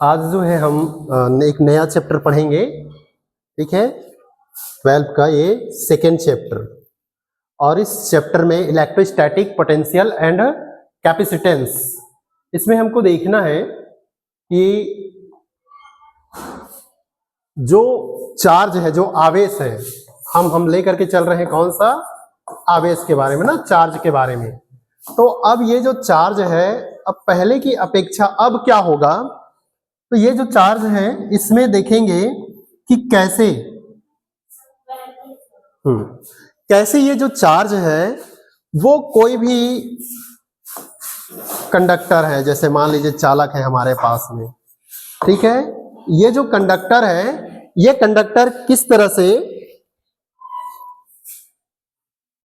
आज जो है हम एक नया चैप्टर पढ़ेंगे। ठीक है, 12 का ये सेकेंड चैप्टर। और इस चैप्टर में इलेक्ट्रोस्टैटिक पोटेंशियल एंड कैपेसिटेंस, इसमें हमको देखना है कि जो चार्ज है, जो आवेश है, हम लेकर के चल रहे हैं कौन सा आवेश के बारे में ना, चार्ज के बारे में। तो अब ये जो चार्ज है, अब पहले की अपेक्षा अब क्या होगा, तो ये जो चार्ज है इसमें देखेंगे कि कैसे कैसे ये जो चार्ज है वो कोई भी कंडक्टर है, जैसे मान लीजिए चालक है हमारे पास में। ठीक है, ये जो कंडक्टर है, ये कंडक्टर किस तरह से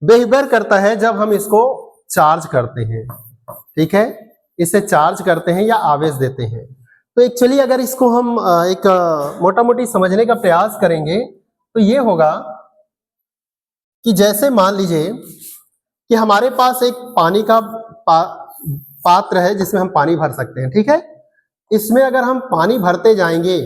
बिहेवियर करता है जब हम इसको चार्ज करते हैं। ठीक है, इसे चार्ज करते हैं या आवेश देते हैं। तो एक्चुअली अगर इसको हम एक मोटा मोटी समझने का प्रयास करेंगे तो ये होगा कि जैसे मान लीजिए कि हमारे पास एक पानी का पात्र है जिसमें हम पानी भर सकते हैं। ठीक है, इसमें अगर हम पानी भरते जाएंगे,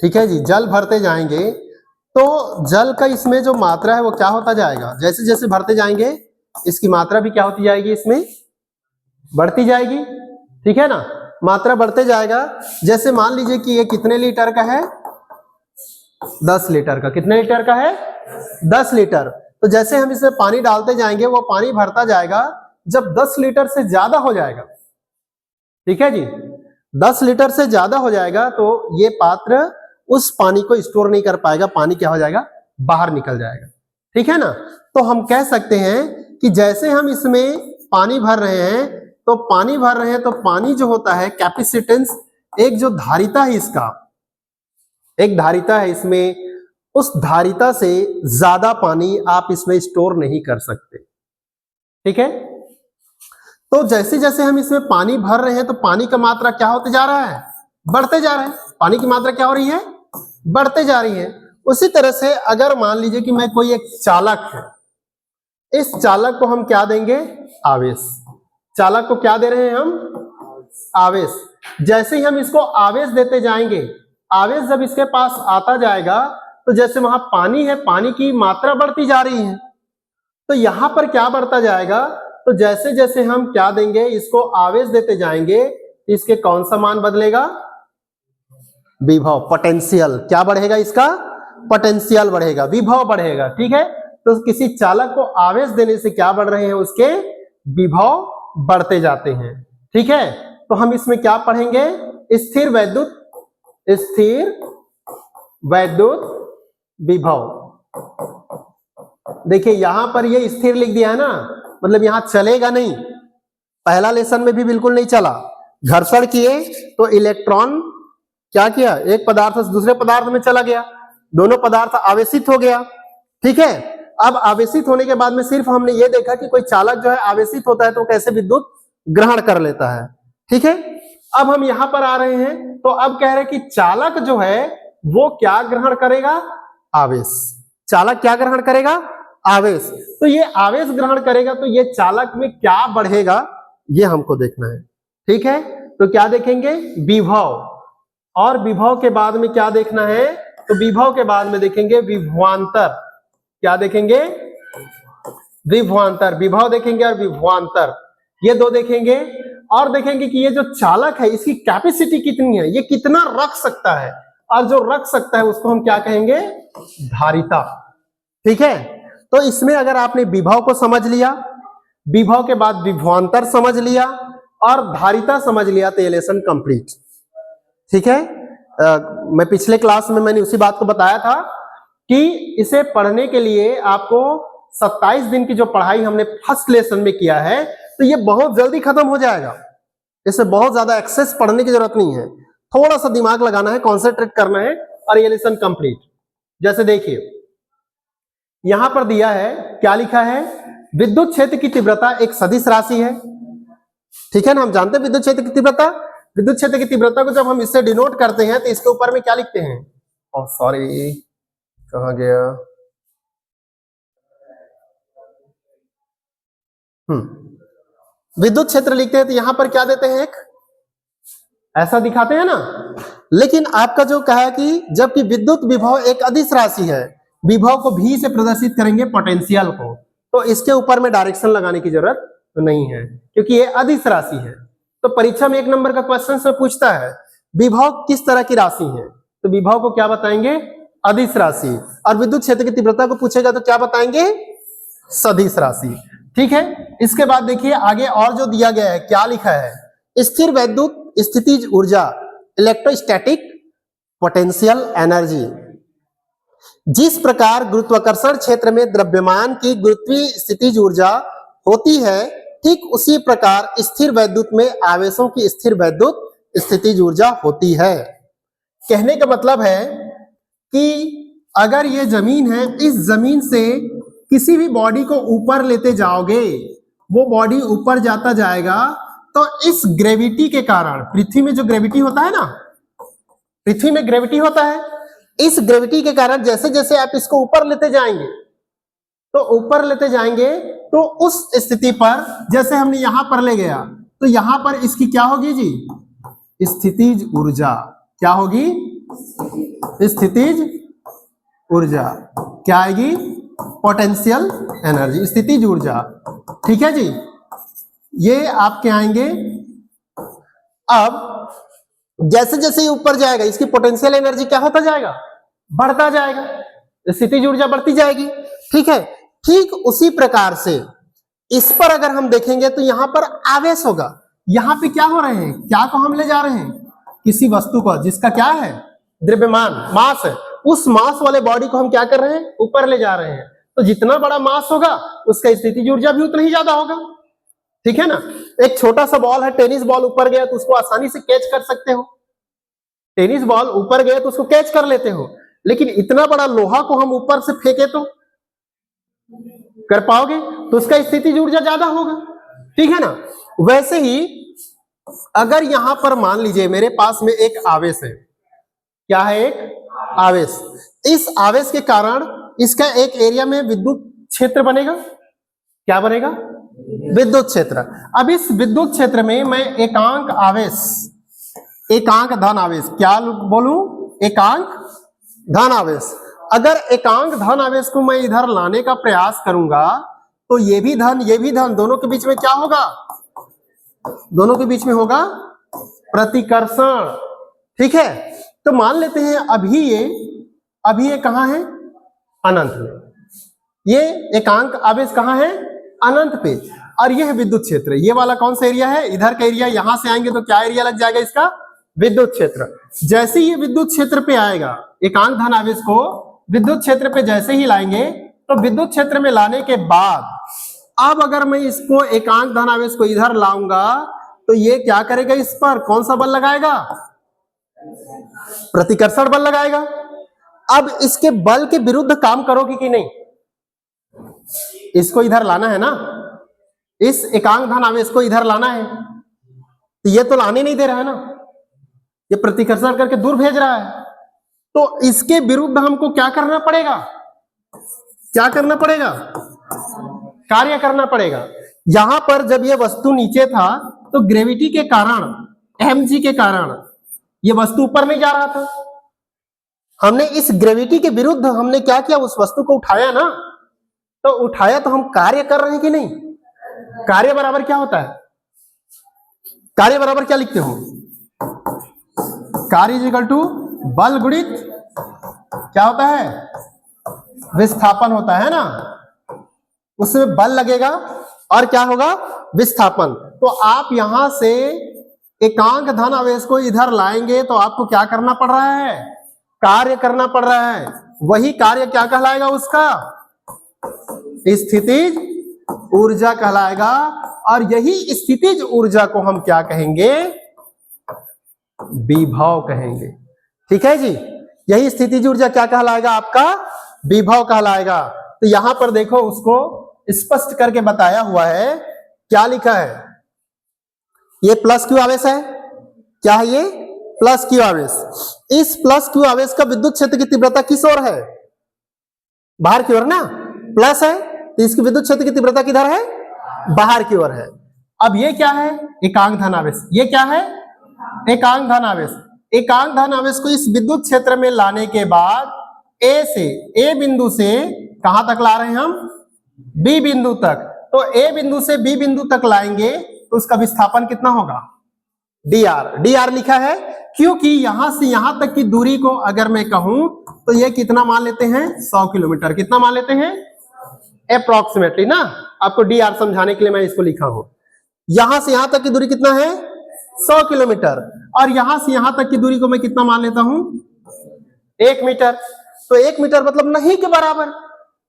ठीक है जी, जल भरते जाएंगे, तो जल का इसमें जो मात्रा है वो क्या होता जाएगा, जैसे जैसे भरते जाएंगे इसकी मात्रा भी क्या होती जाएगी, इसमें बढ़ती जाएगी। ठीक है ना, मात्रा बढ़ते जाएगा। जैसे मान लीजिए कि ये कितने लीटर का है, 10 लीटर का। कितने लीटर का है, 10 लीटर। तो जैसे हम इसमें पानी डालते जाएंगे वो पानी भरता जाएगा। जब 10 लीटर से ज्यादा हो जाएगा, ठीक है जी, 10 लीटर से ज्यादा हो जाएगा तो ये पात्र उस पानी को स्टोर नहीं कर पाएगा, पानी क्या हो जाएगा, बाहर निकल जाएगा। ठीक है ना, तो हम कह सकते हैं कि जैसे हम इसमें पानी भर रहे हैं, तो पानी भर रहे हैं तो पानी जो होता है कैपेसिटेंस, एक जो धारिता है इसका, एक धारिता है इसमें, उस धारिता से ज्यादा पानी आप इसमें स्टोर नहीं कर सकते। ठीक है, तो जैसे जैसे हम इसमें पानी भर रहे हैं तो पानी का मात्रा क्या होते जा रहा है, बढ़ते जा रहा है। पानी की मात्रा क्या हो रही है, बढ़ते जा रही है। उसी तरह से अगर मान लीजिए कि मैं कोई एक चालक है, इस चालक को हम क्या देंगे, आवेश। चालक को क्या दे रहे हैं हम, आवेश। जैसे ही हम इसको आवेश देते जाएंगे, आवेश जब इसके पास आता जाएगा तो जैसे वहां पानी है, पानी की मात्रा बढ़ती जा रही है, तो यहां पर क्या बढ़ता जाएगा, तो जैसे जैसे हम क्या देंगे, इसको आवेश देते जाएंगे, इसके कौन सा मान बदलेगा, विभव, पोटेंशियल। क्या बढ़ेगा, इसका पोटेंशियल बढ़ेगा, विभव बढ़ेगा। ठीक है, तो किसी चालक को आवेश देने से क्या बढ़ रहे हैं, उसके विभव बढ़ते जाते हैं। ठीक है, तो हम इसमें क्या पढ़ेंगे, स्थिर वैद्युत, स्थिर वैद्युत विभव। देखिए यहां पर ये स्थिर लिख दिया है ना, मतलब यहां चलेगा नहीं। पहला लेसन में भी बिल्कुल नहीं चला। घर्षण किए तो इलेक्ट्रॉन क्या किया, एक पदार्थ से दूसरे पदार्थ में चला गया, दोनों पदार्थ आवेशित हो गया। ठीक है, अब आवेशित होने के बाद में सिर्फ हमने ये देखा कि कोई चालक जो है आवेशित होता है तो कैसे विद्युत ग्रहण कर लेता है। ठीक है, अब हम यहां पर आ रहे हैं, तो अब कह रहे हैं कि चालक जो है वो क्या ग्रहण करेगा, आवेश। चालक क्या ग्रहण करेगा, आवेश। तो ये आवेश ग्रहण करेगा तो ये चालक में क्या बढ़ेगा, ये हमको देखना है। ठीक है, तो क्या देखेंगे, विभव। और विभव के बाद में क्या देखना है, तो विभव के बाद में देखेंगे विभवांतर। क्या देखेंगे, विभवांतर। विभव देखेंगे और विभवांतर, ये दो देखेंगे। और देखेंगे कि ये जो चालक है इसकी कैपेसिटी कितनी है, ये कितना रख सकता है, और जो रख सकता है उसको हम क्या कहेंगे, धारिता। ठीक है, तो इसमें अगर आपने विभव को समझ लिया, विभव के बाद विभवांतर समझ लिया और धारिता समझ लिया, तो ये लेसन कंप्लीट। ठीक है, मैं पिछले क्लास में मैंने उसी बात को बताया था कि इसे पढ़ने के लिए आपको 27 दिन की जो पढ़ाई हमने फर्स्ट लेसन में किया है, तो ये बहुत जल्दी खत्म हो जाएगा। इसे बहुत ज्यादा एक्सेस पढ़ने की जरूरत नहीं है, थोड़ा सा दिमाग लगाना है, कॉन्सेंट्रेट करना है, और ये लेसन कंप्लीट। जैसे देखिए यहां पर दिया है, क्या लिखा है, विद्युत क्षेत्र की तीव्रता एक सदिश राशि है। ठीक है ना, हम जानते हैं विद्युत क्षेत्र की तीव्रता। विद्युत क्षेत्र की तीव्रता को जब हम इससे डिनोट करते हैं तो इसके ऊपर में क्या लिखते हैं, और सॉरी कहां गया, विद्युत क्षेत्र लिखते हैं तो यहां पर क्या देते हैं, एक ऐसा दिखाते हैं ना। लेकिन आपका जो कहा कि जबकि विद्युत विभव एक अदिश राशि है, विभव को भी से प्रदर्शित करेंगे पोटेंशियल को, तो इसके ऊपर में डायरेक्शन लगाने की जरूरत नहीं है क्योंकि ये अदिश राशि है। तो परीक्षा में 1 नंबर का क्वेश्चन से पूछता है विभव किस तरह की राशि है, तो विभव को क्या बताएंगे, अदिश राशि। और विद्युत क्षेत्र की तीव्रता को पूछेगा तो क्या बताएंगे, सदिश राशि। ठीक है, इसके बाद देखिए आगे और जो दिया गया है क्या लिखा है, स्थिर वैद्युत स्थितिज ऊर्जा इलेक्ट्रोस्टैटिक पोटेंशियल एनर्जी। जिस प्रकार गुरुत्वाकर्षण क्षेत्र में द्रव्यमान की गुरुत्वीय स्थितिज ऊर्जा होती है, ठीक उसी प्रकार स्थिर वैद्युत में आवेशों की स्थिर वैद्युत स्थितिज ऊर्जा होती है। कहने का मतलब है कि अगर ये जमीन है, इस जमीन से किसी भी बॉडी को ऊपर लेते जाओगे, वो बॉडी ऊपर जाता जाएगा, तो इस ग्रेविटी के कारण, पृथ्वी में जो ग्रेविटी होता है ना, पृथ्वी में ग्रेविटी होता है, इस ग्रेविटी के कारण जैसे जैसे आप इसको ऊपर लेते जाएंगे, तो ऊपर लेते जाएंगे तो उस स्थिति पर, जैसे हमने यहां पर ले गया, तो यहां पर इसकी क्या होगी जी, स्थितिज ऊर्जा। क्या होगी, स्थितिज ऊर्जा। क्या आएगी, पोटेंशियल एनर्जी, स्थितिज ऊर्जा। ठीक है जी, ये आपके आएंगे। अब जैसे जैसे ये ऊपर जाएगा इसकी पोटेंशियल एनर्जी क्या होता जाएगा, बढ़ता जाएगा, स्थितिज ऊर्जा बढ़ती जाएगी। ठीक है, ठीक उसी प्रकार से इस पर अगर हम देखेंगे तो यहां पर आवेश होगा। यहां पे क्या हो रहे हैं, क्या को हम ले जा रहे हैं, किसी वस्तु को जिसका क्या है, द्रव्यमान, मास है, उस मास वाले बॉडी को हम क्या कर रहे हैं, ऊपर ले जा रहे हैं। तो जितना बड़ा मास होगा उसका स्थितिज ऊर्जा भी उतना ही ज्यादा होगा। ठीक है ना, एक छोटा सा बॉल है, टेनिस बॉल ऊपर गया तो उसको आसानी से कैच कर सकते हो, टेनिस बॉल ऊपर गया तो उसको कैच कर लेते हो, लेकिन इतना बड़ा लोहा को हम ऊपर से फेंके तो कर पाओगे, तो उसका स्थितिज ऊर्जा ज्यादा होगा। ठीक है ना, वैसे ही अगर यहां पर मान लीजिए मेरे पास में एक आवेश है, क्या है, एक आवेश, इस आवेश के कारण इसका एक एरिया में विद्युत क्षेत्र बनेगा। क्या बनेगा, विद्युत क्षेत्र। अब इस विद्युत क्षेत्र में मैं एकांक आवेश, एकांक धन आवेश, क्या बोलूं, एकांक धन आवेश, अगर एकांक धन आवेश को मैं इधर लाने का प्रयास करूंगा तो ये भी धन ये भी धन, दोनों के बीच में क्या होगा, दोनों के बीच में होगा प्रतिकर्षण। ठीक है, तो मान लेते हैं अभी ये कहां है, अनंत में, ये एकांक आवेश कहां है, अनंत पे, और ये है विद्युत क्षेत्र। ये वाला कौन सा एरिया है, इधर का एरिया। यहां से आएंगे तो क्या एरिया लग जाएगा इसका, विद्युत क्षेत्र। जैसे ये विद्युत क्षेत्र पे आएगा, एकांक धन आवेश को विद्युत क्षेत्र पे जैसे ही लाएंगे, तो विद्युत क्षेत्र में लाने के बाद अब अगर मैं इसको एकांक धन आवेश को इधर लाऊंगा तो ये क्या करेगा, इस पर कौन सा बल लगाएगा, प्रतिकर्षण बल लगाएगा। अब इसके बल के विरुद्ध काम करोगे कि नहीं, इसको इधर लाना है ना, इस एकांक धन आवेश को इधर लाना है, तो ये तो लाने नहीं दे रहा है ना, ये प्रतिकर्षण करके दूर भेज रहा है, तो इसके विरुद्ध हमको क्या करना पड़ेगा, क्या करना पड़ेगा, कार्य करना पड़ेगा। यहां पर जब ये वस्तु नीचे था तो ग्रेविटी के कारण, mg के कारण ये वस्तु ऊपर नहीं जा रहा था, हमने इस ग्रेविटी के विरुद्ध हमने क्या किया, उस वस्तु को उठाया ना, तो उठाया तो हम कार्य कर रहे हैं कि नहीं। कार्य बराबर क्या होता है, कार्य बराबर क्या लिखते हो, कार्य इक्वल टू बल गुणित क्या होता है, विस्थापन होता है ना, उसमें बल लगेगा और क्या होगा, विस्थापन। तो आप यहां से एकांक धन आवेश को इधर लाएंगे तो आपको क्या करना पड़ रहा है, कार्य करना पड़ रहा है। वही कार्य क्या कहलाएगा, उसका स्थितिज ऊर्जा कहलाएगा, और यही स्थितिज ऊर्जा को हम क्या कहेंगे, विभव कहेंगे। ठीक है जी, यही स्थितिज ऊर्जा क्या कहलाएगा, आपका विभव कहलाएगा। तो यहां पर देखो उसको स्पष्ट करके बताया हुआ है, क्या लिखा है, ये प्लस क्यू आवेश है, क्या है ये, प्लस क्यू आवेश। इस प्लस क्यू आवेश का विद्युत क्षेत्र की तीव्रता किस ओर है, बाहर की ओर ना, प्लस है तो इसकी विद्युत क्षेत्र की तीव्रता किधर है, बाहर की ओर है। अब ये क्या है, एकांक धन आवेश, ये क्या है, एकांक धन आवेश। एकांक धन आवेश को इस विद्युत क्षेत्र में लाने के बाद ए बिंदु से कहां तक ला रहे हैं हम, बी बिंदु तक। तो ए बिंदु से बी बिंदु तक लाएंगे तो उसका विस्थापन कितना होगा, dr लिखा है क्योंकि यहां से यहां तक की दूरी को अगर मैं कहूं तो ये कितना मान लेते हैं, 100 किलोमीटर। कितना मान लेते हैं, अप्रोक्सीमेटली ना। आपको dr समझाने के लिए मैं इसको लिखा हूं। यहां से यहां तक की दूरी कितना है, 100 किलोमीटर। और यहां से यहां तक की दूरी को मैं कितना मान लेता हूं, 1 मीटर। तो 1 मीटर मतलब नहीं के बराबर,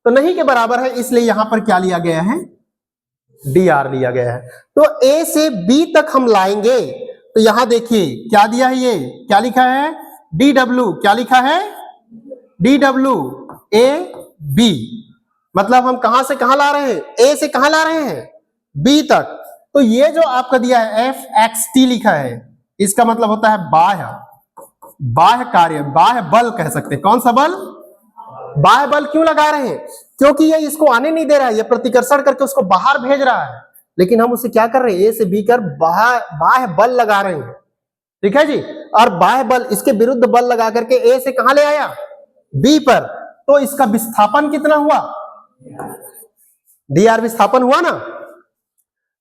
तो नहीं के बराबर है, इसलिए यहां पर क्या लिया गया है, dr लिया गया है। तो a से b तक हम लाएंगे तो यहां देखिए क्या दिया है, ये क्या लिखा है, dw। क्या लिखा है, dw a b। मतलब हम कहां से कहां ला रहे हैं, a से कहां ला रहे हैं, b तक। तो ये जो आपका दिया है Fxt लिखा है, इसका मतलब होता है बाह्य कार्य, बाह्य बल कह सकते हैं। कौन सा बल, बाह्य बल। क्यों लगा रहे हैं, क्योंकि ये इसको आने नहीं दे रहा है, ये प्रतिकर्षण करके उसको बाहर भेज रहा है। लेकिन हम उसे क्या कर रहे हैं, ए से बी कर बाह्य बल लगा रहे हैं, ठीक है जी। और बाह्य बल, इसके विरुद्ध बल लगा करके ए से कहां ले आया, बी पर। तो इसका विस्थापन कितना हुआ, dr विस्थापन हुआ ना।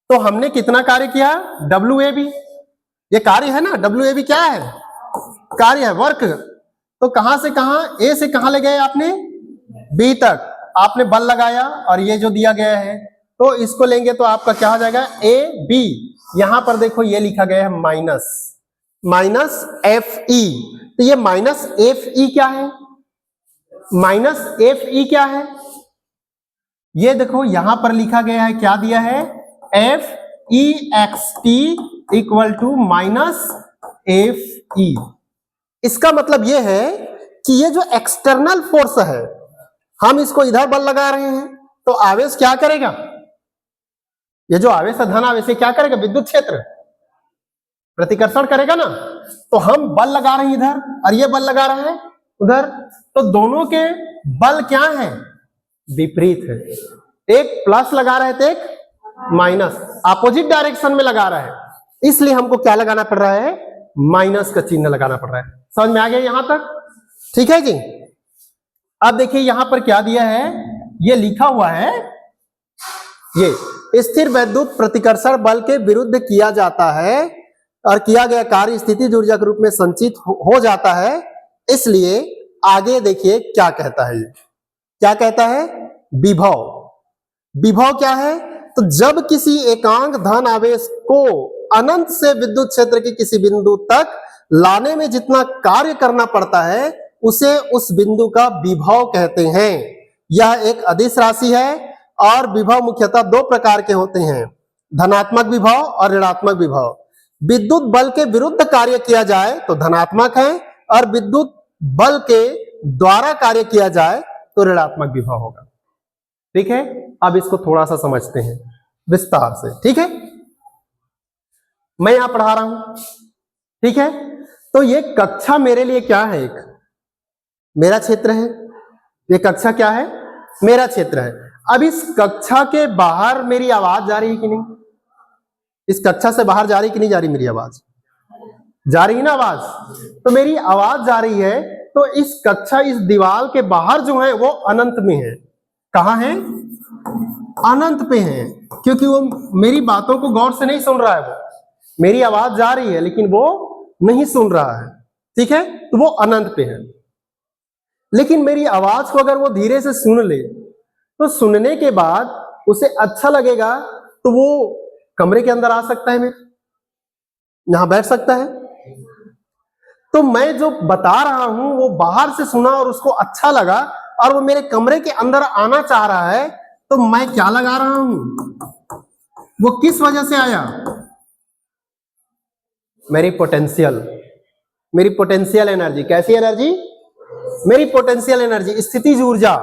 तो हमने कितना कार्य किया, WAB। ये कार्य है ना, WAB क्या है, कार्य है, वर्क। तो कहां से कहां, ए से कहां ले गए आपने, बी तक आपने बल लगाया। और ये जो दिया गया है तो इसको लेंगे तो आपका क्या हो जाएगा, AB। यहां पर देखो ये लिखा गया है माइनस FE। तो ये माइनस FE क्या है, माइनस FE क्या है, ये देखो यहां पर लिखा गया है, क्या दिया है, FEXT equal to minus FE। इसका मतलब ये है कि ये जो एक्सटर्नल फोर्स है, हम इसको इधर बल लगा रहे हैं तो आवेश क्या करेगा, ये जो आवेश है धन आवेश, क्या करेगा, विद्युत क्षेत्र प्रतिकर्षण करेगा ना। तो हम बल लगा रहे हैं इधर और ये बल लगा रहे हैं उधर, तो दोनों के बल क्या हैं, विपरीत है। एक प्लस लगा रहे थे, एक माइनस, अपोजिट डायरेक्शन में लगा रहा है, इसलिए हमको क्या लगाना पड़ रहा है, माइनस का चिन्ह लगाना पड़ रहा है। समझ में आ गया यहां तक, ठीक है जी। अब देखिए यहां पर क्या दिया है, ये लिखा हुआ है, ये स्थिर वैद्युत प्रतिकर्षण बल के विरुद्ध किया जाता है और किया गया कार्य स्थितिज ऊर्जा के रूप में संचित हो जाता है। इसलिए आगे देखिए क्या कहता है, ये क्या कहता है, विभव। विभव क्या है, तो जब किसी एकांक धन आवेश को अनंत से विद्युत क्षेत्र के किसी बिंदु तक लाने में जितना कार्य करना पड़ता है उसे उस बिंदु का विभव कहते हैं। यह एक अदिश राशि है और विभव मुख्यतः दो प्रकार के होते हैं, धनात्मक विभव और ऋणात्मक विभव। विद्युत बल के विरुद्ध कार्य किया जाए तो धनात्मक है और विद्युत बल के द्वारा कार्य किया जाए तो ऋणात्मक विभव होगा। ठीक है, अब इसको थोड़ा सा समझते हैं विस्तार से, ठीक है। मैं यहां पढ़ा रहा हूं, ठीक है। तो ये कक्षा मेरे लिए क्या है, एक मेरा क्षेत्र है, ये कक्षा क्या है, मेरा क्षेत्र है। अब इस कक्षा के बाहर मेरी आवाज जा रही है कि नहीं, इस कक्षा से बाहर जा रही कि नहीं जा रही, मेरी आवाज जा रही है ना, आवाज। तो मेरी आवाज जा रही है, तो इस कक्षा, इस दीवार के बाहर जो है वो अनंत में है। कहां है, अनंत पे है, क्योंकि वो मेरी बातों को गौर से नहीं सुन रहा है। वो मेरी आवाज जा रही है लेकिन वो नहीं सुन रहा है, ठीक है, तो वो अनंत पे है। लेकिन मेरी आवाज को अगर वो धीरे से सुन ले तो सुनने के बाद उसे अच्छा लगेगा तो वो कमरे के अंदर आ सकता है, मेरे यहां बैठ सकता है। तो मैं जो बता रहा हूं वो बाहर से सुना और उसको अच्छा लगा और वो मेरे कमरे के अंदर आना चाह रहा है, तो मैं क्या लगा रहा हूं, वो किस वजह से आया, मेरी पोटेंशियल एनर्जी। कैसी एनर्जी, मेरी पोटेंशियल एनर्जी, स्थितिज ऊर्जा,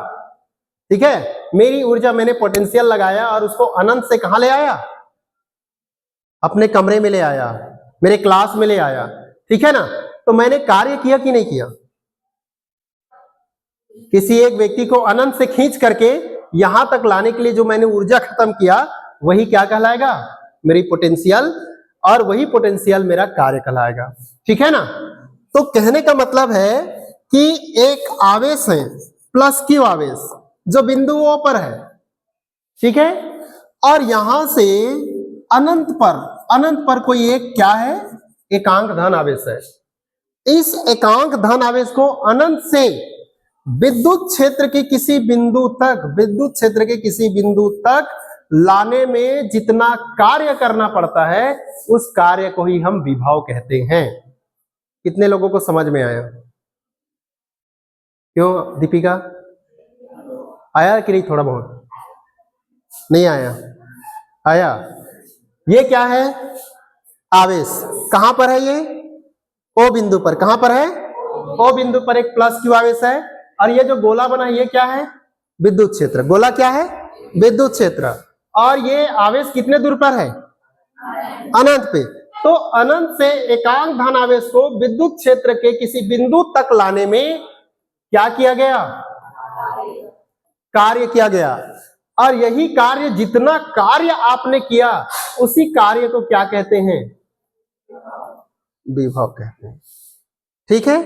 ठीक है। मेरी ऊर्जा मैंने पोटेंशियल लगाया और उसको अनंत से कहां ले आया, अपने कमरे में ले आया, मेरे क्लास में ले आया, ठीक है ना। तो मैंने कार्य किया कि नहीं किया, किसी एक व्यक्ति को अनंत से खींच करके यहां तक लाने के लिए जो मैंने ऊर्जा खत्म किया वही क्या कहलाएगा, मेरी पोटेंशियल। और वही पोटेंशियल मेरा कार्य कहलाएगा। ठीक है ना। तो कहने का मतलब है कि एक आवेश है प्लस क्यू आवेश जो बिंदु O पर है, ठीक है, और यहां से अनंत पर कोई एक क्या है, एकांक धन आवेश है। इस एकांक धन आवेश को अनंत से विद्युत क्षेत्र के किसी बिंदु तक लाने में जितना कार्य करना पड़ता है उस कार्य को ही हम विभव कहते हैं। कितने लोगों को समझ में आया? क्यों दीपिका, आया कि नहीं? थोड़ा बहुत नहीं आया? आया। ये क्या है? आवेश कहां पर है? ये O बिंदु पर। कहां पर है? O बिंदु पर एक प्लस क्यू आवेश है। और ये जो गोला बना है ये क्या है? विद्युत क्षेत्र। गोला क्या है? विद्युत क्षेत्र। और ये आवेश कितने दूर पर है? अनंत पे। तो अनंत से एकांक धन आवेश को विद्युत क्षेत्र के किसी बिंदु तक लाने में क्या किया गया? कार्य किया गया। और यही कार्य, जितना कार्य आपने किया उसी कार्य को क्या कहते हैं? विभव कहते हैं। ठीक है।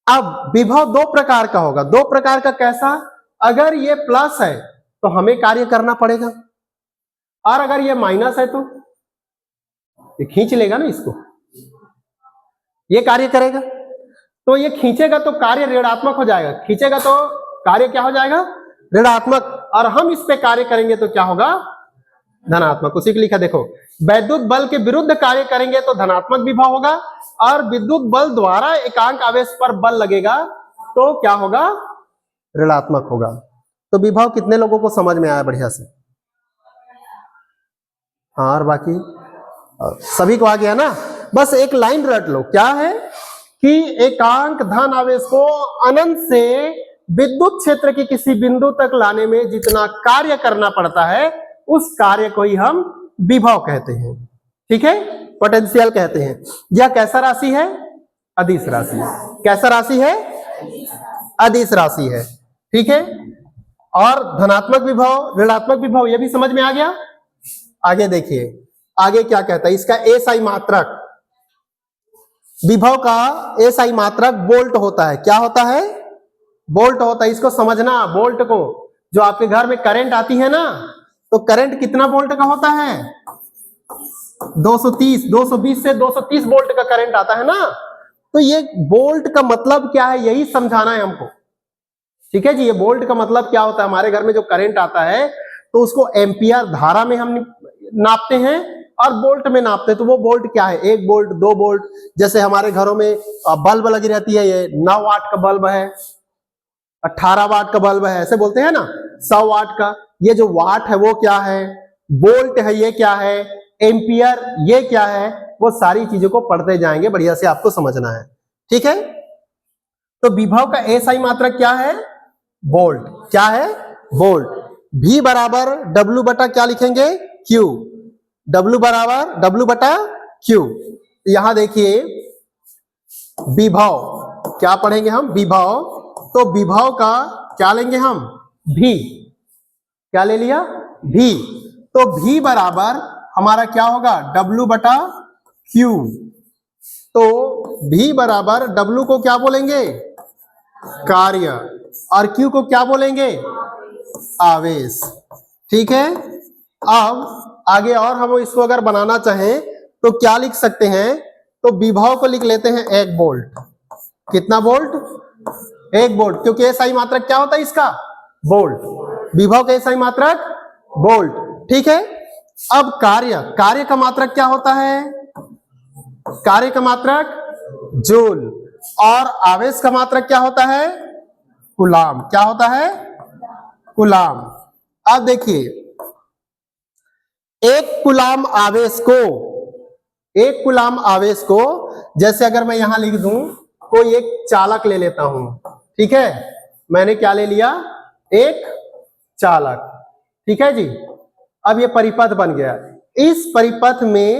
अब विभव दो प्रकार का होगा। दो प्रकार का कैसा? अगर ये प्लस है तो हमें कार्य करना पड़ेगा, और अगर ये माइनस है तो ये खींच लेगा ना, इसको ये कार्य करेगा। तो ये खींचेगा तो कार्य ऋणात्मक हो जाएगा, खींचेगा तो कार्य क्या हो जाएगा? ऋणात्मक। और हम इस पे कार्य करेंगे तो क्या होगा? धनात्मक। उसी को लिखा देखो, वैद्युत बल के विरुद्ध कार्य करेंगे तो धनात्मक विभव होगा, और विद्युत बल द्वारा एकांक आवेश पर बल लगेगा तो क्या होगा? ऋणात्मक होगा। तो विभव कितने लोगों को समझ में आया बढ़िया से? हाँ, और बाकी सभी को आ गया ना? बस एक लाइन रट लो, क्या है कि एकांक धन आवेश को अनंत से विद्युत क्षेत्र के किसी बिंदु तक लाने में जितना कार्य करना पड़ता है उस कार्य को ही हम विभव कहते हैं। ठीक है, पोटेंशियल कहते हैं। यह कैसा राशि है? अदिश राशि। कैसा राशि है? अदिश राशि है। ठीक है। और धनात्मक विभव, ऋणात्मक विभव, यह भी समझ में आ गया। आगे देखिए, आगे क्या कहता है इसका एसआई मात्रक। विभव का एसआई मात्रक वोल्ट होता है। क्या होता है? वोल्ट होता है। इसको समझना, वोल्ट को। जो आपके घर में करंट आती है ना, तो करंट कितना वोल्ट का होता है? 230, 220 से 230 वोल्ट का करंट आता है ना। तो ये वोल्ट का मतलब क्या है, यही समझाना है हमको। ठीक है जी। ये वोल्ट का मतलब क्या होता है? हमारे घर में जो करंट आता है तो उसको एम्पियर धारा में हम नापते हैं और वोल्ट में नापते हैं। तो वो वोल्ट क्या है? 1 वोल्ट, 2 वोल्ट। जैसे हमारे घरों में बल्ब लगी रहती है, ये 9 वाट का बल्ब है, 18 वाट का बल्ब है, ऐसे बोलते हैं ना, 100 वाट का। ये जो वाट है वो क्या है? वोल्ट है। ये क्या है? एम्पियर। ये क्या है? वो सारी चीजों को पढ़ते जाएंगे, बढ़िया से आपको समझना है। ठीक है। तो विभव का एसआई मात्रक क्या है? वोल्ट। क्या है? वोल्ट। V बराबर W बटा क्या लिखेंगे? Q। W बराबर W बटा Q। यहां देखिए विभव, क्या पढ़ेंगे हम? विभव। तो विभव का क्या लेंगे हम? V। क्या ले लिया? V। तो V बराबर हमारा क्या होगा? W बटा Q। तो V बराबर W को क्या बोलेंगे? कार्य। और Q को क्या बोलेंगे? आवेश। ठीक है। अब आगे और हम इसको अगर बनाना चाहें तो क्या लिख सकते हैं? तो विभव को लिख लेते हैं 1 वोल्ट। कितना वोल्ट? 1 वोल्ट, क्योंकि एसआई मात्रक क्या होता है इसका? वोल्ट। विभव का एसआई मात्रक वोल्ट। ठीक है। अब कार्य का मात्रक क्या होता है? कार्य का मात्रक जूल। और आवेश का मात्रक क्या होता है? कूलाम। क्या होता है? कूलाम। अब देखिए, एक कूलाम आवेश को जैसे अगर मैं यहां लिख दूं, कोई एक चालक ले लेता हूं। ठीक है, मैंने क्या ले लिया? एक चालक। ठीक है जी। अब ये परिपथ बन गया। इस परिपथ में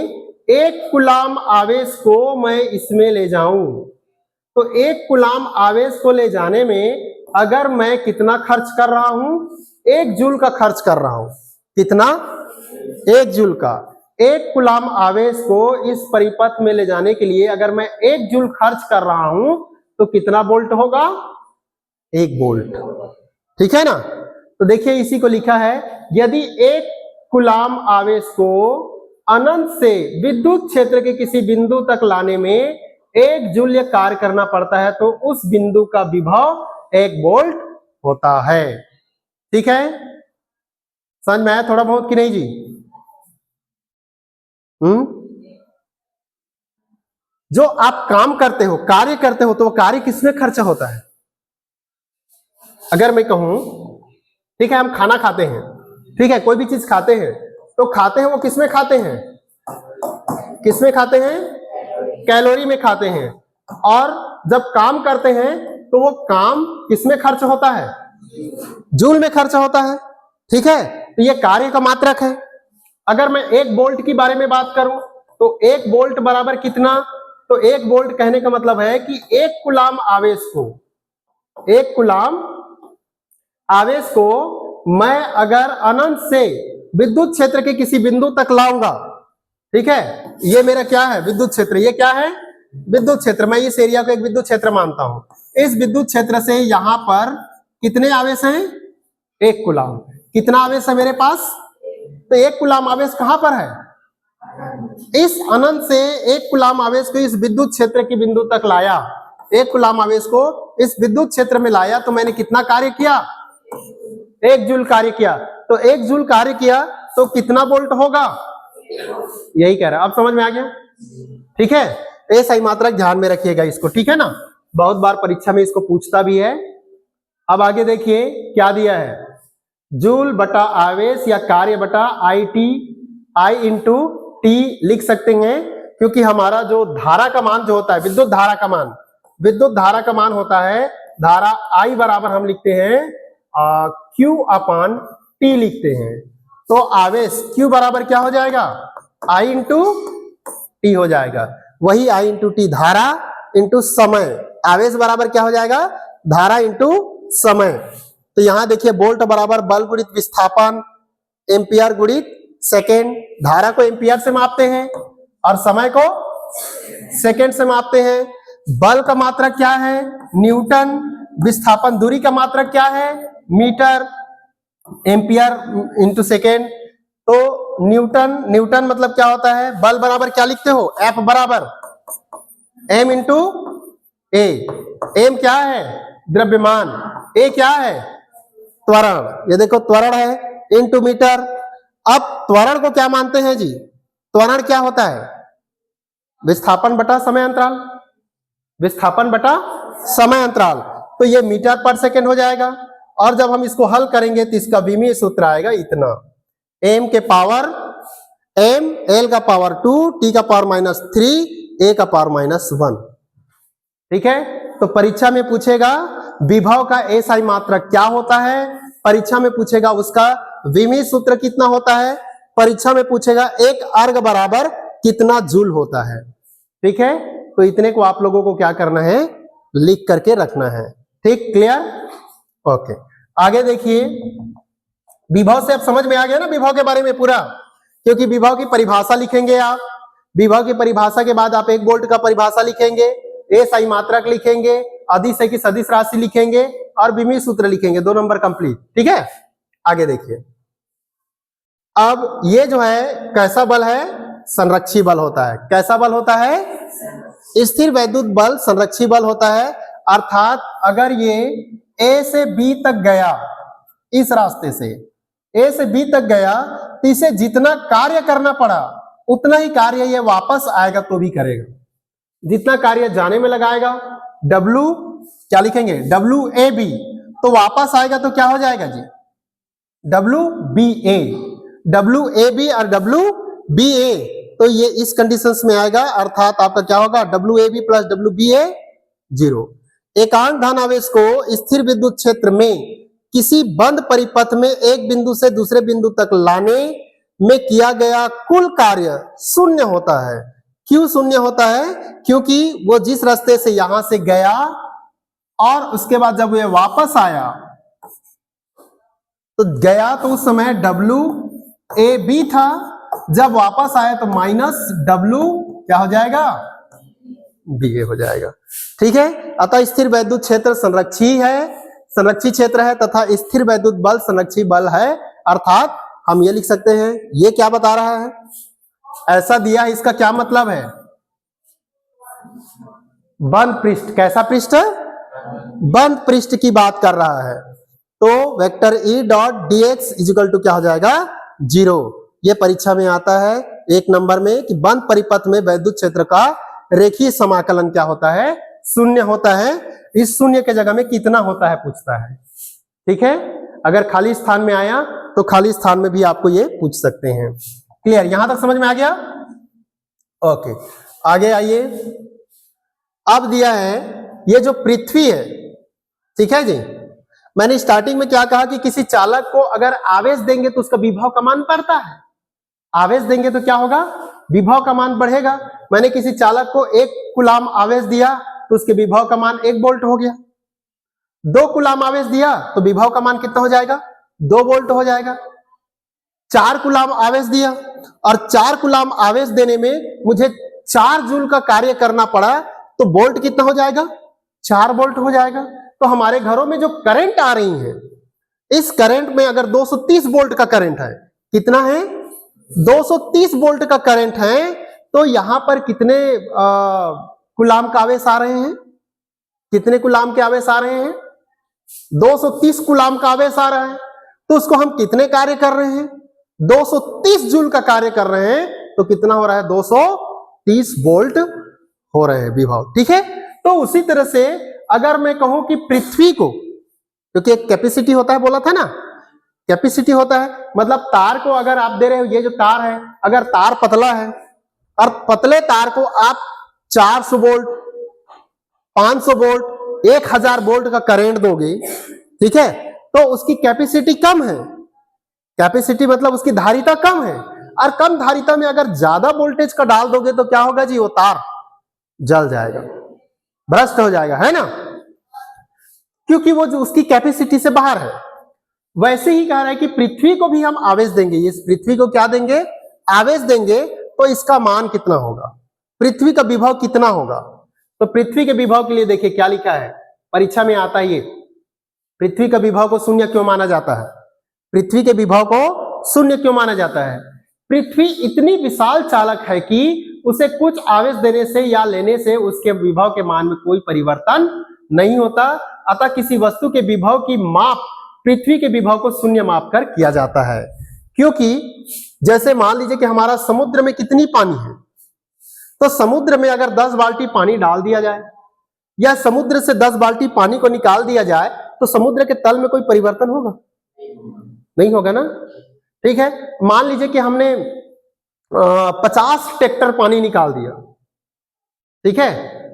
एक कूलाम आवेश को मैं इसमें ले जाऊं, तो एक कूलाम आवेश को ले जाने में अगर मैं कितना खर्च कर रहा हूं? 1 जूल का खर्च कर रहा हूं। कितना? 1 जूल का। 1 कूलाम आवेश को इस परिपथ में ले जाने के लिए अगर मैं 1 जूल खर्च कर रहा हूं तो कितना वोल्ट होगा? 1 वोल्ट। ठीक है ना? तो देखिए इसी को लिखा है, यदि 1 कूलाम आवेश को अनंत से विद्युत क्षेत्र के किसी बिंदु तक लाने में 1 जूल कार्य करना पड़ता है तो उस बिंदु का विभव 1 वोल्ट होता है। ठीक है, समझ में आया थोड़ा बहुत कि नहीं जी? जो आप काम करते हो, कार्य करते हो, तो वो कार्य किसमें खर्चा होता है? अगर मैं कहूं, ठीक है, हम खाना खाते हैं, ठीक है, कोई भी चीज खाते हैं, तो खाते हैं वो किसमें खाते हैं? किसमें खाते हैं? कैलोरी में खाते हैं। और जब काम करते हैं तो वो काम किसमें खर्च होता है? जूल में खर्च होता है। ठीक है, तो ये कार्य का मात्रक है। अगर मैं 1 वोल्ट की बारे में बात करूं तो 1 वोल्ट बराबर कितना? तो 1 वोल्ट कहने का मतलब है कि 1 कूलाम आवेश को, 1 कूलाम आवेश को मैं अगर अनंत से विद्युत क्षेत्र के किसी बिंदु तक लाऊंगा, ठीक है, ये मेरा क्या है? विद्युत क्षेत्र। ये क्या है? विद्युत क्षेत्र। मैं इस एरिया को एक विद्युत क्षेत्र मानता हूं। इस विद्युत क्षेत्र से यहां पर कितने आवेश हैं? 1 कूलाम। कितना आवेश है मेरे पास? तो 1 कूलाम आवेश कहां पर है? इस अनंत से 1 कूलाम आवेश को इस विद्युत क्षेत्र के बिंदु तक लाया। 1 कूलाम आवेश को इस विद्युत क्षेत्र में लाया तो मैंने कितना कार्य किया? 1 जूल कार्य किया। तो 1 जूल कार्य किया तो कितना वोल्ट होगा? यही कह रहा है। अब समझ में आ गया? ठीक है, ऐसा ही मात्रक ध्यान में रखिएगा इसको। ठीक है ना? बहुत बार परीक्षा में इसको पूछता भी है। अब आगे देखिए क्या दिया है, जूल बटा आवेश या कार्य बटा आई इंटू टी लिख सकते हैं, क्योंकि हमारा जो धारा का मान जो होता है, विद्युत धारा का मान होता है, धारा आई बराबर हम लिखते हैं Q अपान टी लिखते हैं। तो आवेश Q बराबर क्या हो जाएगा? आई इंटू टी हो जाएगा। वही आई इंटू टी धारा इंटू समय। आवेश बराबर क्या हो जाएगा? धारा इंटू समय। तो यहां देखिए वोल्ट बराबर बल गुणित विस्थापन, एम्पियर गुणित सेकेंड। धारा को एम्पियर से मापते हैं और समय को सेकेंड से मापते हैं। बल का मात्रक क्या है? न्यूटन। विस्थापन दूरी का मात्रक क्या है? मीटर। Ampere into second. तो न्यूटन मतलब क्या होता है? बल बराबर क्या लिखते हो? F बराबर m इंटू ए। एम क्या है? द्रव्यमान। ए क्या है? त्वरण। ये देखो त्वरण है, इंटू मीटर। अब त्वरण को क्या मानते हैं जी? त्वरण क्या होता है? विस्थापन बटा समय अंतराल। विस्थापन बटा समय अंतराल। तो ये मीटर पर सेकेंड हो जाएगा। और जब हम इसको हल करेंगे तो इसका विमीय सूत्र आएगा इतना, m के पावर m, l का पावर 2, t का पावर -3, a का पावर -1। ठीक है, तो परीक्षा में पूछेगा विभव का एसआई मात्रक क्या होता है, परीक्षा में पूछेगा उसका विमीय सूत्र कितना होता है, परीक्षा में पूछेगा एक अर्ग बराबर कितना जूल होता है। ठीक है, तो इतने को आप लोगों को क्या करना है? लिख करके रखना है। ठीक, क्लियर? ओके, आगे देखिए, विभव से अब समझ में आ गया ना विभव के बारे में पूरा, क्योंकि विभव की परिभाषा लिखेंगे आप। विभव की परिभाषा के बाद आप 1 वोल्ट का परिभाषा लिखेंगे, एसआई मात्रक लिखेंगे, अदिश है कि सदिश राशि लिखेंगे और विमीय सूत्र लिखेंगे। 2 नंबर कंप्लीट। ठीक है, आगे देखिए, अब ये जो है कैसा बल है? संरक्षी बल होता है। कैसा बल होता है? स्थिर वैद्युत बल संरक्षी बल होता है। अर्थात अगर ये ए से बी तक गया, इस रास्ते से ए से बी तक गया, तो इसे जितना कार्य करना पड़ा उतना ही कार्य ये वापस आएगा तो भी करेगा। जितना कार्य जाने में लगाएगा, W क्या लिखेंगे? WAB, तो वापस आएगा तो क्या हो जाएगा जी? WBA। WAB और WBA, तो ये इस कंडीशंस में आएगा। अर्थात आपका क्या होगा? WAB plus WBA 0। एकांक धन आवेश को स्थिर विद्युत क्षेत्र में किसी बंद परिपथ में एक बिंदु से दूसरे बिंदु तक लाने में किया गया कुल कार्य शून्य होता है। क्यों शून्य होता है? क्योंकि वो जिस रास्ते से यहां से गया और उसके बाद जब ये वापस आया तो गया तो उस समय WAB था जब वापस आए तो माइनस W क्या हो जाएगा, BA हो जाएगा। ठीक है, अतः स्थिर वैद्युत क्षेत्र संरक्षी क्षेत्र है तथा स्थिर वैद्युत बल संरक्षी बल है। अर्थात हम ये लिख सकते हैं, ये क्या बता रहा है, ऐसा दिया है, इसका क्या मतलब है, बंद पृष्ठ। कैसा पृष्ठ है, बंद पृष्ठ की बात कर रहा है। तो vector E dot dx equal to क्या हो जाएगा, 0। ये परीक्षा में आता है 1 नंबर में कि बंद परिपथ में वैद्युत क्षेत्र का रेखीय समाकलन क्या होता है, 0 होता है। इस 0 के जगह में कितना होता है पूछता है। ठीक है, अगर खाली स्थान में आया तो खाली स्थान में भी आपको ये पूछ सकते हैं। क्लियर, यहां तक समझ में आ गया। ओके, आगे आइए। अब दिया है ये जो पृथ्वी है, ठीक है जी, मैंने स्टार्टिंग में क्या कहा कि किसी चालक को अगर आवेश देंगे तो उसका विभव का मान बढ़ता है। आवेश देंगे तो क्या होगा, विभव का मान बढ़ेगा। मैंने किसी चालक को 1 कूलाम आवेश दिया तो उसके विभव का मान 1 वोल्ट हो गया। 2 कूलाम आवेश दिया तो विभव का मान कितना हो जाएगा, 2 वोल्ट हो जाएगा। 4 कूलाम आवेश दिया और 4 कूलाम आवेश देने में मुझे 4 जूल का कार्य करना पड़ा तो वोल्ट कितना हो जाएगा, 4 वोल्ट हो जाएगा। तो हमारे घरों में जो करंट आ रही है, इस करंट में अगर 230 वोल्ट का करंट है, कितना है, 230 वोल्ट का करंट है, तो यहां पर कितने कूलाम का आवेश आ रहे हैं, कितने कूलाम के आवेश आ रहे हैं, 230 कूलाम का आवेश आ रहा है। तो उसको हम कितने कार्य कर रहे हैं, 230 जूल का कार्य कर रहे हैं, तो कितना हो रहा है, 230 वोल्ट हो रहे हैं विभव। ठीक है, तो उसी तरह से अगर मैं कहूं कि पृथ्वी को, क्योंकि एक कैपेसिटी होता है, बोला था ना, कैपेसिटी होता है, मतलब तार को अगर आप दे रहे हो, ये जो तार है, अगर तार पतला है और पतले तार को आप 400 वोल्ट, 500 वोल्ट, 1000 वोल्ट का करंट दोगे, ठीक है, तो उसकी कैपेसिटी कम है। कैपेसिटी मतलब उसकी धारिता कम है, और कम धारिता में अगर ज्यादा वोल्टेज का डाल दोगे तो क्या होगा जी, वो तार जल जाएगा, भ्रष्ट हो जाएगा, है ना, क्योंकि वो जो उसकी कैपेसिटी से बाहर है। वैसे ही कह रहा है कि पृथ्वी को भी हम आवेश देंगे, इस पृथ्वी को क्या देंगे, आवेश देंगे, तो इसका मान कितना होगा, पृथ्वी का विभव कितना होगा। तो पृथ्वी के विभव के लिए देखिए क्या लिखा है, परीक्षा में आता है ये, पृथ्वी का विभव को 0 क्यों माना जाता है, पृथ्वी के विभव को 0 क्यों माना जाता है। पृथ्वी इतनी विशाल चालक है कि उसे कुछ आवेश देने से या लेने से उसके विभव के मान में कोई परिवर्तन नहीं होता। अतः किसी वस्तु के विभव की माप पृथ्वी के विभव को 0 माप कर किया जाता है। क्योंकि जैसे मान लीजिए कि हमारा समुद्र में कितनी पानी है, तो समुद्र में अगर 10 बाल्टी पानी डाल दिया जाए या समुद्र से 10 बाल्टी पानी को निकाल दिया जाए, तो समुद्र के तल में कोई परिवर्तन होगा, नहीं होगा ना। ठीक है, मान लीजिए कि हमने 50 ट्रैक्टर पानी निकाल दिया, ठीक है,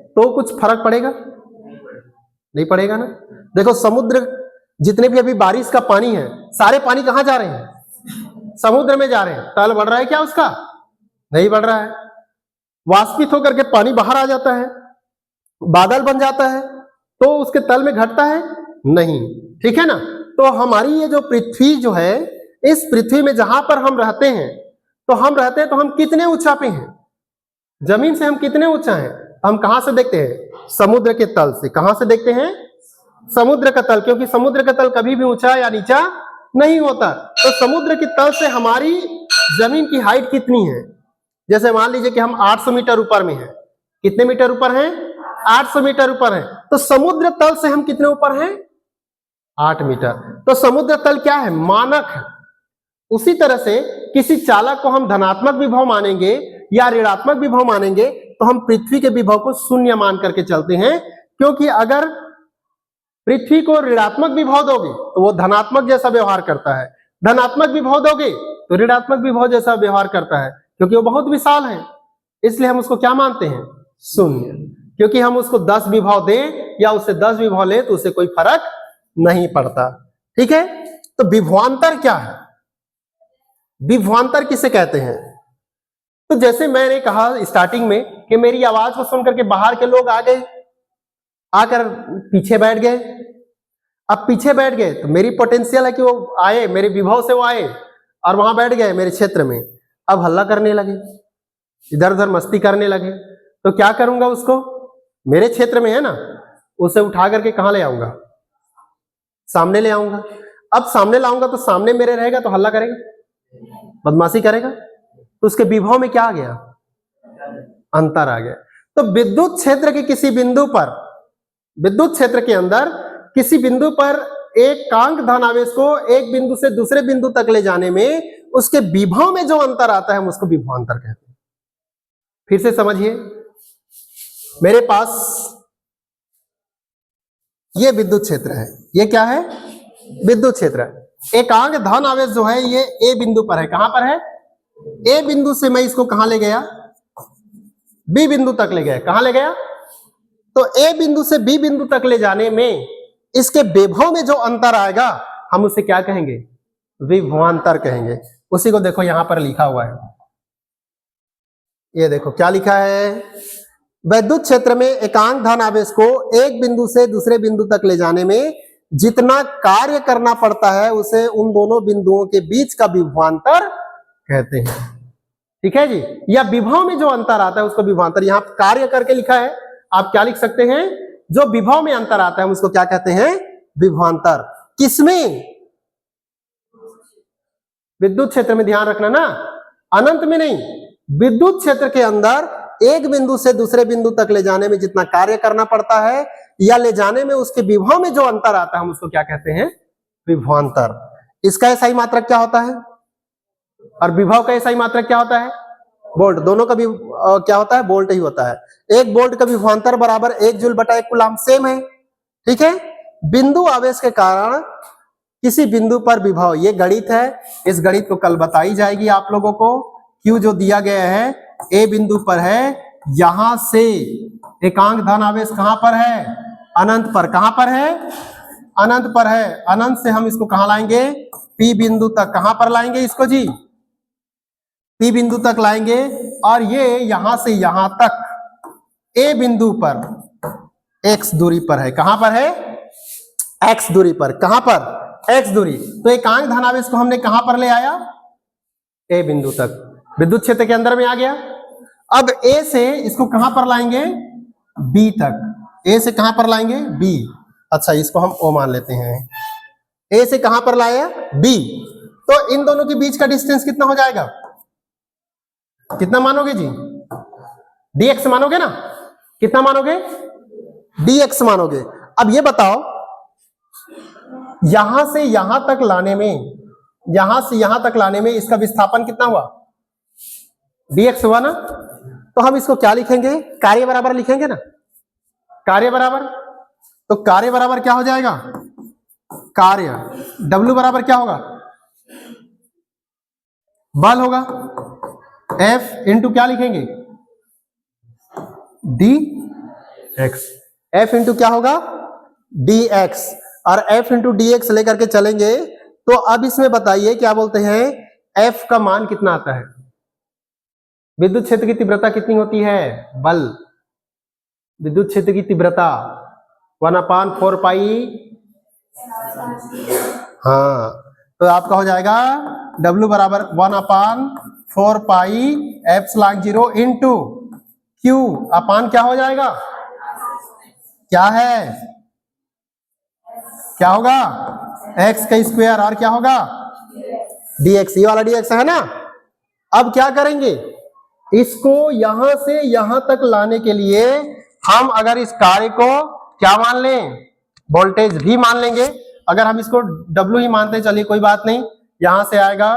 तो कुछ फर्क पड़ेगा, नहीं पड़ेगा ना। देखो समुद्र, जितने भी अभी बारिश का पानी है, सारे पानी कहां जा रहे हैं, समुद्र में जा रहे हैं। तल बढ़ रहा है क्या उसका, नहीं बढ़ रहा है, वाष्पित होकर के पानी बाहर आ जाता है, बादल बन जाता है, तो उसके तल में घटता है नहीं, ठीक है ना। तो हमारी ये जो पृथ्वी जो है, इस पृथ्वी में जहां पर हम रहते हैं, तो हम कितने ऊंचा पे हैं, जमीन से हम कितने ऊंचा हैं, हम कहां से देखते हैं, समुद्र के तल से। कहां से देखते हैं, समुद्र का तल, क्योंकि समुद्र का तल कभी भी ऊंचा या नीचा नहीं होता। तो समुद्र के तल से हमारी जमीन की हाइट कितनी है, जैसे मान लीजिए कि हम 800 मीटर ऊपर में हैं, कितने मीटर ऊपर हैं, 800 मीटर ऊपर है, तो समुद्र तल से हम कितने ऊपर हैं, 8 मीटर। तो समुद्र तल क्या है, मानक है। उसी तरह से किसी चालक को हम धनात्मक विभव मानेंगे या ऋणात्मक विभव मानेंगे, तो हम पृथ्वी के विभव को 0 मान करके चलते हैं। क्योंकि अगर पृथ्वी को ऋणात्मक विभव दोगे तो वो धनात्मक जैसा व्यवहार करता है, धनात्मक विभव दोगे तो ऋणात्मक विभव जैसा व्यवहार करता है, क्योंकि वो बहुत विशाल है। इसलिए हम उसको क्या मानते हैं, 0, क्योंकि हम उसको 10 विभव दें या उससे 10 विभव लें तो उससे कोई फर्क नहीं पड़ता। ठीक है, तो विभवांतर क्या है, विभवांतर किसे कहते हैं। तो जैसे मैंने कहा स्टार्टिंग में कि मेरी आवाज को सुनकर के बाहर के लोग आ गए, आकर पीछे बैठ गए। अब पीछे बैठ गए तो मेरी पोटेंशियल है कि वो आए, मेरे विभव से वो आए और वहां बैठ गए मेरे क्षेत्र में। अब हल्ला करने लगे, इधर उधर मस्ती करने लगे, तो क्या करूंगा उसको, मेरे क्षेत्र में है ना, उसे उठा करके कहां ले आऊंगा, सामने ले आऊंगा। अब सामने लाऊंगा तो सामने मेरे रहेगा तो हल्ला करेगा, बदमाशी करेगा, तो उसके विभव में क्या आ गया, अंतर आ गया। तो विद्युत क्षेत्र के किसी बिंदु पर, विद्युत क्षेत्र के अंदर किसी बिंदु पर एकांक धनावेश को एक बिंदु से दूसरे बिंदु तक ले जाने में उसके विभव में जो अंतर आता है हम उसको विभवांतर कहते हैं। फिर से समझिए, मेरे पास ये विद्युत क्षेत्र है, ये क्या है, विद्युत क्षेत्र है। एकांक धन आवेश जो है ये ए बिंदु पर है, कहां पर है, ए बिंदु से मैं इसको कहां ले गया, बी बिंदु तक ले गया, कहां ले गया, तो ए बिंदु से बी बिंदु तक ले जाने में इसके विभव में जो अंतर आएगा हम उसे क्या कहेंगे, विभवांतर कहेंगे। उसी को देखो यहां पर लिखा हुआ है, ये देखो क्या लिखा है, विद्युत क्षेत्र में एकांक धन आवेश को एक बिंदु से दूसरे बिंदु तक ले जाने में जितना कार्य करना पड़ता है उसे उन दोनों बिंदुओं के बीच का विभवांतर कहते हैं। ठीक है जी, या विभव में जो अंतर आता है उसको विभवांतर, यहां कार्य करके लिखा है, आप क्या लिख सकते हैं, जो विभव में अंतर आता है हम उसको क्या कहते हैं, विभवांतर। किसमें, विद्युत क्षेत्र में, ध्यान रखना ना, अनंत में नहीं, विद्युत क्षेत्र के अंदर एक बिंदु से दूसरे बिंदु तक ले जाने में जितना कार्य करना पड़ता है या ले जाने में उसके विभव में जो अंतर आता है हम उसको क्या कहते हैं, विभवांतर। इसका SI मात्रक क्या होता है और विभव का SI मात्रक क्या होता है, वोल्ट। दोनों का भी क्या होता है, वोल्ट ही होता है। एक वोल्ट का विभवांतर बराबर 1 जूल बटा 1 कूलम्ब, सेम है। ठीक है, बिंदु आवेश के कारण किसी बिंदु पर विभव, ये गणित है, इस गणित को कल बताई जाएगी आप लोगों को। Q जो दिया गया है ए बिंदु पर है, यहां से एकांक धन आवेश कहां पर है, अनंत पर, कहां पर है, अनंत पर है। अनंत से हम इसको कहां लाएंगे, P बिंदु तक, कहां पर लाएंगे इसको जी, P बिंदु तक लाएंगे, और ये यहां से यहां तक ए बिंदु पर x दूरी पर है, कहां पर है, x दूरी पर, कहां पर, x दूरी। तो एकांक धन आवेश को हमने कहां पर ले आया, ए बिंदु तक, विद्युत क्षेत्र के अंदर में आ गया। अब A से इसको कहां पर लाएंगे, B तक, A से कहां पर लाएंगे, B। अच्छा, इसको हम O मान लेते हैं। A से कहां पर लाया, B। तो इन दोनों के बीच का डिस्टेंस कितना हो जाएगा, कितना मानोगे जी, dx मानोगे ना, कितना मानोगे, dx मानोगे। अब ये बताओ, यहां से यहां तक लाने में, यहां से यहां तक लाने में इसका विस्थापन कितना हुआ, dx हुआ ना। तो हम इसको क्या लिखेंगे, कार्य बराबर लिखेंगे ना, कार्य बराबर। तो कार्य बराबर क्या हो जाएगा, कार्य, W बराबर क्या होगा, बल होगा, F इंटू क्या लिखेंगे, dx, F इंटू क्या होगा, dx, और F इंटू dx लेकर के चलेंगे। तो अब इसमें बताइए क्या बोलते हैं, F का मान कितना आता है, विद्युत क्षेत्र की तीव्रता कितनी होती है, बल, विद्युत क्षेत्र की तीव्रता 1/4 पाई, हाँ, तो आपका हो जाएगा W बराबर 1/4 पाई एप्सिलॉन 0 इंटू Q अपान क्या हो जाएगा, क्या है, क्या होगा, x का स्क्वायर, और क्या होगा, dx, ये वाला dx है ना। अब क्या करेंगे, इसको यहां से यहां तक लाने के लिए हम अगर इस कार्य को क्या मान लें, वोल्टेज भी मान लेंगे। अगर हम इसको W ही मानते हैं, चलिए कोई बात नहीं, यहां से आएगा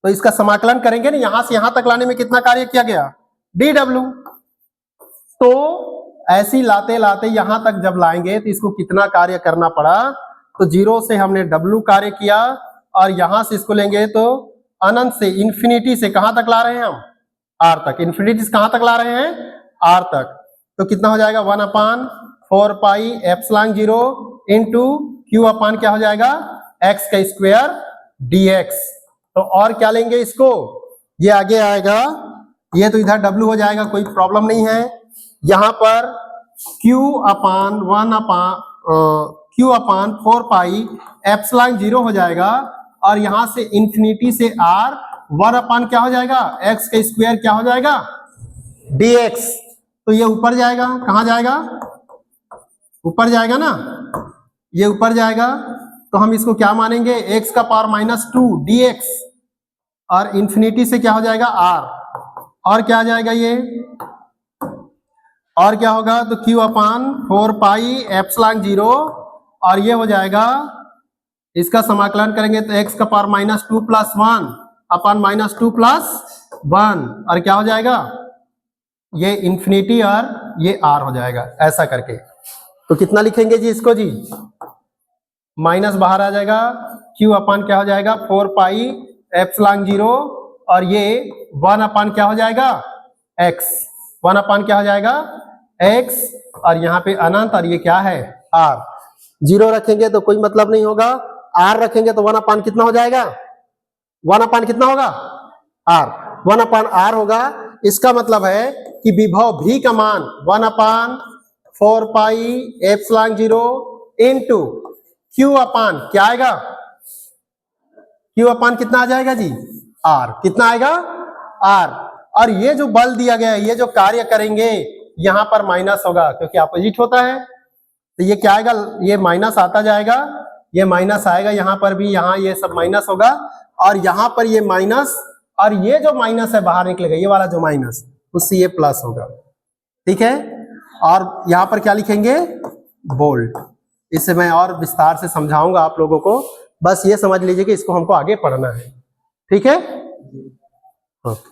तो इसका समाकलन करेंगे ना, यहां से यहां तक लाने में कितना कार्य किया गया, dW। तो ऐसी लाते लाते यहां तक जब लाएंगे तो इसको कितना कार्य करना पड़ा, तो 0 से हमने W कार्य किया, और यहां से इसको लेंगे तो अनंत से, इन्फिनिटी से कहां तक ला रहे हैं हम, R तक, इन्फिनिटी से कहां तक ला रहे हैं, R तक। तो कितना हो जाएगा, 1/4 पाई एप्सिलॉन 0 इंटू Q अपान क्या हो जाएगा, x का स्क्वायर dx। तो और क्या लेंगे इसको, ये आगे आएगा, ये तो इधर W हो जाएगा, कोई प्रॉब्लम नहीं है। यहां पर Q अपान 4 पाई एप्सिलॉन 0 हो जाएगा, और यहां से इन्फिनिटी से R 1 अपान क्या हो जाएगा, x का स्क्वायर क्या हो जाएगा, dx। तो ये ऊपर जाएगा, कहां जाएगा, ऊपर जाएगा ना, ये ऊपर जाएगा। तो हम इसको क्या मानेंगे, x का पावर -2 dx, और इंफिनिटी से क्या हो जाएगा r, और क्या आ जाएगा ये, और क्या होगा, तो q अपान 4 पाई एप्सिलॉन 0, और ये हो जाएगा, इसका समाकलन करेंगे तो x का पावर -2 + 1 अपान -2 + 1, और क्या हो जाएगा, ये इंफिनिटी और ये r हो जाएगा, ऐसा करके। तो कितना लिखेंगे जी इसको जी, माइनस बाहर आ जाएगा, q अपान क्या हो जाएगा 4 पाई एप्सिलॉन 0, और ये 1 अपान क्या हो जाएगा x, 1 अपान क्या हो जाएगा x, और यहाँ पे अनंत, और ये क्या है r। 0 रखेंगे तो कोई मतलब नहीं होगा, r रखेंगे तो 1 अपान कितना हो जाएगा, 1 अपान कितना होगा r, 1 अपान r होगा। इसका मतलब है कि विभव v का मान 1 अपान 4 पाई एप्सिलॉन 0 इनटू q अपान क्या आएगा, q अपान कितना आ जाएगा जी r, कितना आएगा r। और ये जो बल दिया गया है, ये जो कार्य करेंगे यहां पर माइनस होगा क्योंकि अपोजिट होता है, तो ये क्या आएगा, ये माइनस आता जाएगा, ये माइनस आएगा, यहां पर भी, यहां ये सब माइनस होगा, और यहां पर ये माइनस, और ये जो माइनस है बाहर निकलेगा, ये वाला जो माइनस, उससे ये प्लस होगा, ठीक है। और यहां पर क्या लिखेंगे, बोल्ट। इससे मैं और विस्तार से समझाऊंगा आप लोगों को, बस ये समझ लीजिए कि इसको हमको आगे पढ़ना है, ठीक है। ओके।